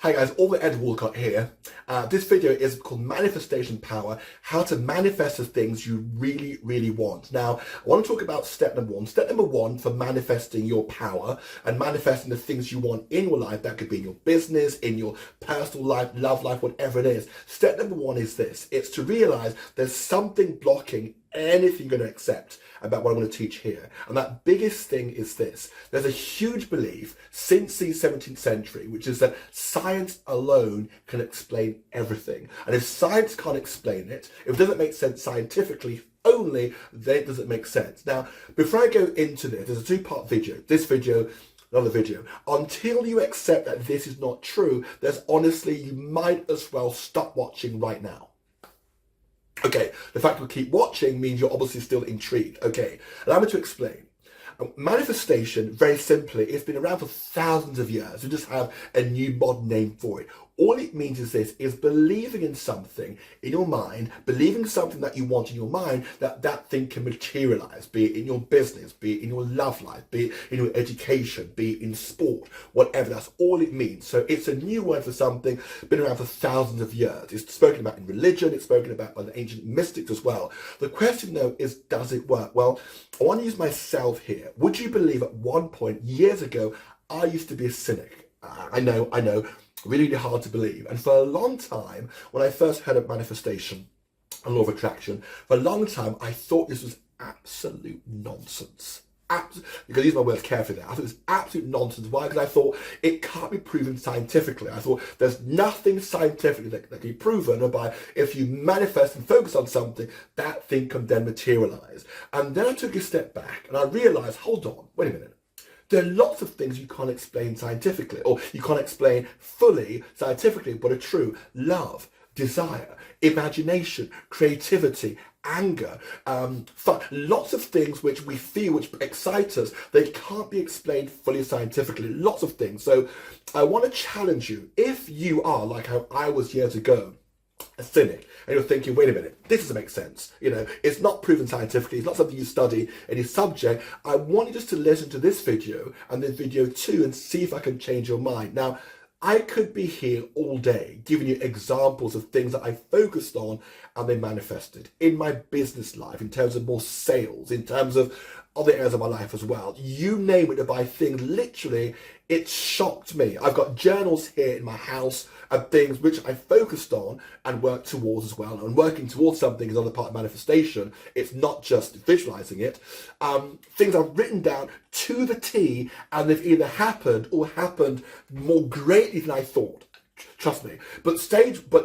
Hi guys, All the Ed Walcott here. This video is called Manifestation Power, how to manifest the things you really, really want. Now, I want to talk about step number one. Step number one for manifesting your power and manifesting the things you want in your life. That could be in your business, in your personal life, love life, whatever it is. Step number one is this. It's to realize there's something blocking anything you're going to accept about what I'm going to teach here. And that biggest thing is this. There's a huge belief since the 17th century, which is that science alone can explain everything. And if science can't explain it, if it doesn't make sense scientifically only, then it doesn't make sense. Now, before I go into this, there's a two-part video. This video, another video. Until you accept that this is not true, there's honestly, you might as well stop watching right now. Okay, the fact we keep watching means you're obviously still intrigued. Okay, allow me to explain. Manifestation, very simply, it's been around for thousands of years. We just have a new modern name for it. All it means is this, is believing in something in your mind, believing something that you want in your mind, that thing can materialize, be it in your business, be it in your love life, be it in your education, be it in sport, whatever. That's all it means. So it's a new word for something, been around for thousands of years. It's spoken about in religion, it's spoken about by the ancient mystics as well. The question though is, does it work? Well, I want to use myself here. Would you believe at one point, years ago, I used to be a cynic? I know, really, really hard to believe. And for a long time, when I first heard of manifestation and law of attraction, for a long time, I thought this was absolute nonsense. You can use my words carefully there. I thought it was absolute nonsense. Why? Because I thought it can't be proven scientifically. I thought there's nothing scientifically that can be proven whereby if you manifest and focus on something, that thing can then materialize. And then I took a step back and I realized, hold on, wait a minute. There are lots of things you can't explain scientifically, or you can't explain fully scientifically, but are true. Love, desire, imagination, creativity, anger, fun, lots of things which we feel, which excite us, they can't be explained fully scientifically, lots of things. So I want to challenge you, if you are like how I was years ago, a cynic, and you're thinking, wait a minute, this doesn't make sense. You know, it's not proven scientifically, it's not something you study in your subject. I want you just to listen to this video and then video 2 and see if I can change your mind. Now, I could be here all day giving you examples of things that I focused on and they manifested in my business life, in terms of more sales, in terms of other areas of my life as well. You name it, to buy things, literally, it shocked me. I've got journals here in my house of things which I focused on and worked towards as well. And working towards something is another part of manifestation. It's not just visualizing it. Things I've written down to the T, and they've either happened or happened more greatly than I thought. Trust me. But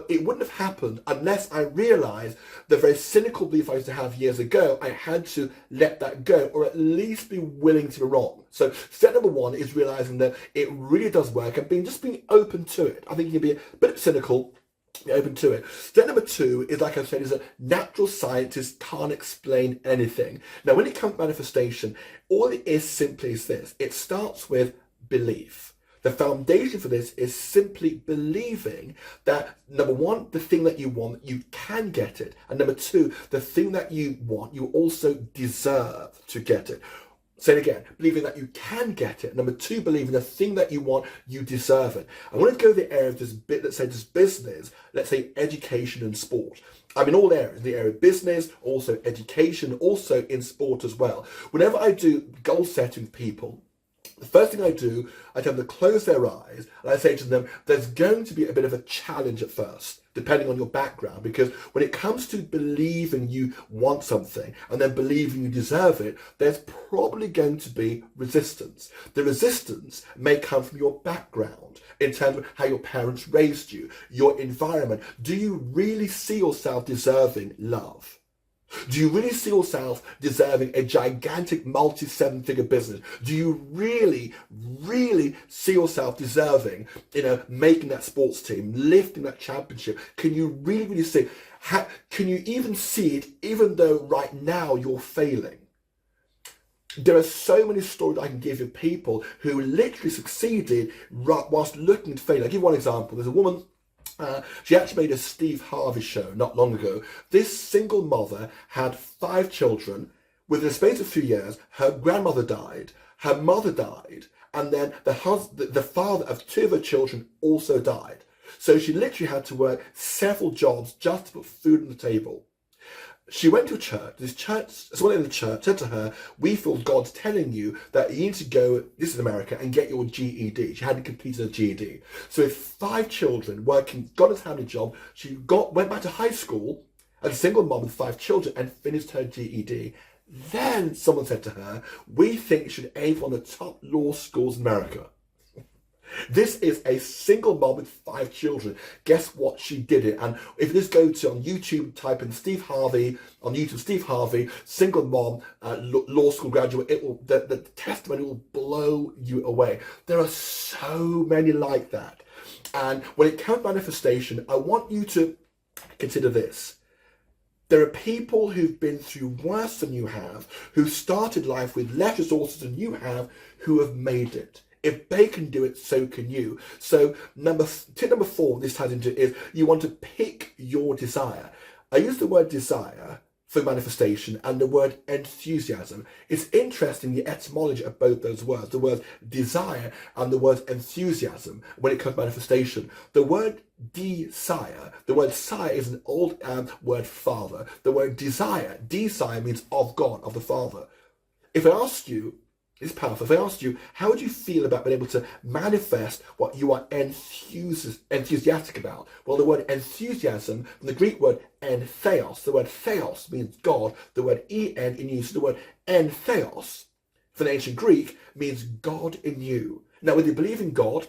it wouldn't have happened unless I realized the very cynical belief I used to have years ago. I had to let that go, or at least be willing to be wrong. So step number one is realizing that it really does work and just being open to it. I think you can be a bit cynical, be open to it. Step number 2 is, like I said, is that natural scientists can't explain anything. Now, when it comes to manifestation, all it is simply is this. It starts with belief. The foundation for this is simply believing that, number one, the thing that you want, you can get it. And number 2, the thing that you want, you also deserve to get it. Say it again, believing that you can get it. Number 2, believing the thing that you want, you deserve it. I want to go to the area of this bit, let's say just business, let's say education and sport. I'm in all areas, the area of business, also education, also in sport as well. Whenever I do goal setting with people, the first thing I do, I tell them to close their eyes and I say to them, there's going to be a bit of a challenge at first, depending on your background, because when it comes to believing you want something and then believing you deserve it, there's probably going to be resistance. The resistance may come from your background, in terms of how your parents raised you, your environment. Do you really see yourself deserving love? Do you really see yourself deserving a gigantic multi-7-figure business? Do you really, really see yourself deserving, making that sports team, lifting that championship? Can you really, really see? Can you even see it, even though right now you're failing? There are so many stories I can give you, people who literally succeeded whilst looking to fail. I'll give you one example. There's a woman. She actually made a Steve Harvey show not long ago. This single mother had 5 children. Within the space of a few years, her grandmother died, her mother died, and then the father of two of her children also died. So she literally had to work several jobs just to put food on the table. She went to a church. This church, someone in the church said to her, "We feel God's telling you that you need to go, this is America, and get your GED." She hadn't completed her GED. So with 5 children working, got a family job, she went back to high school as a single mom with 5 children and finished her GED. Then someone said to her, "We think you should aim for one of the top law schools in America." This is a single mom with 5 children. Guess what? She did it. And if you just go to on YouTube, type in Steve Harvey, on YouTube, Steve Harvey, single mom, law school graduate, the testimony will blow you away. There are so many like that. And when it comes to manifestation, I want you to consider this. There are people who've been through worse than you have, who started life with less resources than you have, who have made it. If they can do it, so can you. So tip number 4, this ties into, is you want to pick your desire. I use the word desire for manifestation and the word enthusiasm. It's interesting, the etymology of both those words, the word desire and the word enthusiasm when it comes to manifestation. The word desire, the word sire is an old word father. The word desire means of God, of the Father. If I ask you, it's powerful. If I asked you, how would you feel about being able to manifest what you are enthusiastic about? Well, the word enthusiasm, from the Greek word entheos, the word theos means God, the word en in use, the word entheos, from the ancient Greek, means God in you. Now, whether you believe in God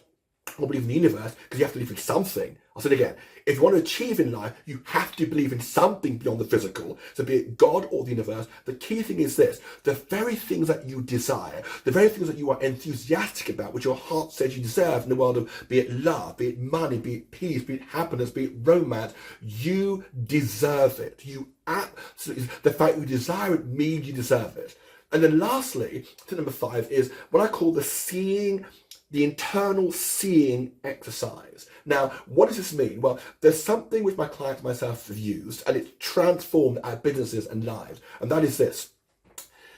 or believe in the universe, because you have to believe in something. I'll say it again. If you want to achieve in life, you have to believe in something beyond the physical. So be it God or the universe, the key thing is this: the very things that you desire, the very things that you are enthusiastic about, which your heart says you deserve in the world of, be it love, be it money, be it peace, be it happiness, be it romance, you deserve it. You absolutely, the fact you desire it means you deserve it. And then lastly, tip number 5 is what I call the internal seeing exercise. Now, what does this mean? Well, there's something which my clients and myself have used, and it's transformed our businesses and lives, and that is this.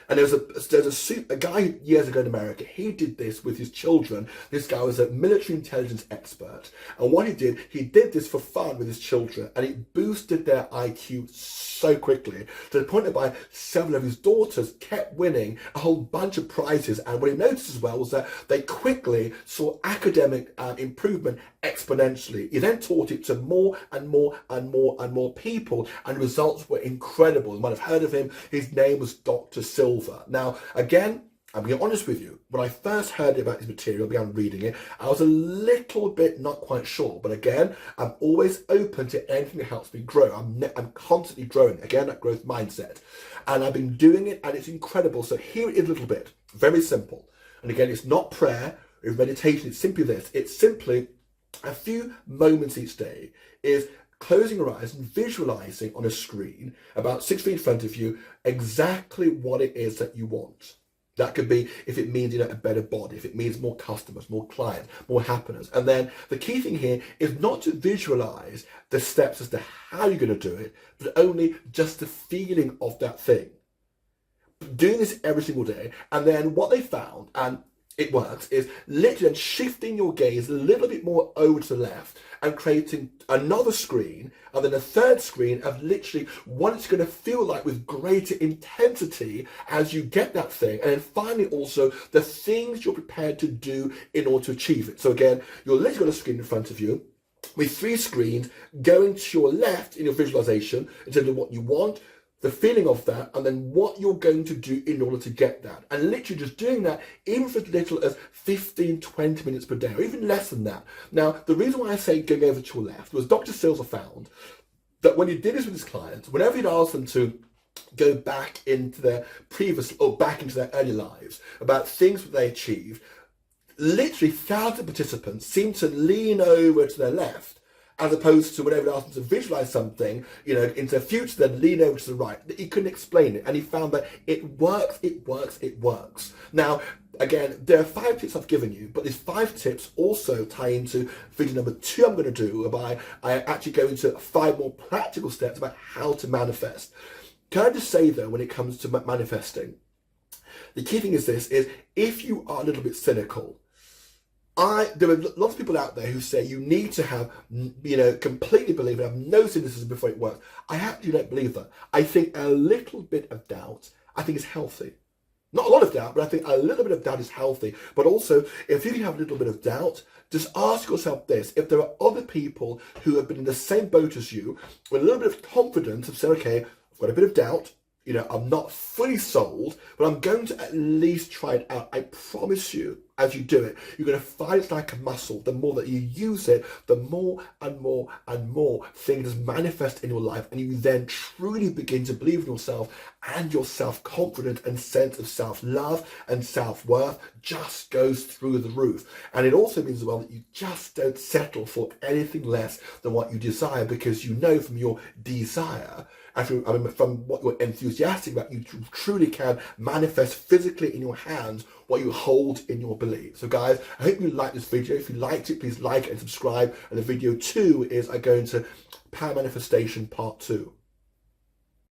And there's a guy years ago in America, he did this with his children. This guy was a military intelligence expert. And what he did this for fun with his children, and it boosted their IQ so quickly to the point whereby several of his daughters kept winning a whole bunch of prizes. And what he noticed as well was that they quickly saw academic improvement exponentially. He then taught it to more and more and more and more people, and the results were incredible. You might have heard of him. His name was Dr. Silver. Now, again, I'm being honest with you. When I first heard about his material, began reading it, I was a little bit not quite sure. But again, I'm always open to anything that helps me grow. I'm constantly growing. Again, that growth mindset. And I've been doing it, and it's incredible. So here it is a little bit. Very simple. And again, it's not prayer or meditation. It's simply this. It's simply a few moments each day is closing your eyes and visualizing on a screen about 6 feet in front of you exactly what it is that you want. That could be, if it means, a better body, if it means more customers, more clients, more happiness. And then the key thing here is not to visualize the steps as to how you're going to do it, but only just the feeling of that thing. Doing this every single day. And then what they found, and it works, is literally shifting your gaze a little bit more over to the left and creating another screen, and then a third screen of literally what it's going to feel like with greater intensity as you get that thing. And then finally also the things you're prepared to do in order to achieve it. So again, you're literally got a screen in front of you with 3 screens going to your left in your visualization in terms of what you want, the feeling of that, and then what you're going to do in order to get that. And literally just doing that, even for as little as 15, 20 minutes per day, or even less than that. Now, the reason why I say going over to your left was Dr. Silver found that when he did this with his clients, whenever he'd asked them to go back into their previous, or back into their early lives, about things that they achieved, literally thousands of participants seemed to lean over to their left, as opposed to whenever they asked them to visualize something, into the future, then lean over to the right. He couldn't explain it. And he found that it works, it works, it works. Now, again, there are 5 tips I've given you, but these 5 tips also tie into video number 2 I'm going to do, whereby I actually go into 5 more practical steps about how to manifest. Can I just say, though, when it comes to manifesting, the key thing is this, is if you are a little bit cynical, There are lots of people out there who say you need to have, completely believe it, have no cynicism before it works. I actually don't believe that. I think a little bit of doubt, I think is healthy. Not a lot of doubt, but I think a little bit of doubt is healthy. But also, if you have a little bit of doubt, just ask yourself this. If there are other people who have been in the same boat as you, with a little bit of confidence of saying, okay, I've got a bit of doubt, I'm not fully sold, but I'm going to at least try it out. I promise you, as you do it, you're going to find it's like a muscle. The more that you use it, the more and more and more things manifest in your life. And you then truly begin to believe in yourself, and your self-confidence and sense of self-love and self-worth just goes through the roof. And it also means as well that you just don't settle for anything less than what you desire, because you know from your desire, from what you're enthusiastic about, you truly can manifest physically in your hands what you hold in your belief. So guys, I hope you liked this video. If you liked it, please like and subscribe. And the video 2 is I go into Power Manifestation Part 2.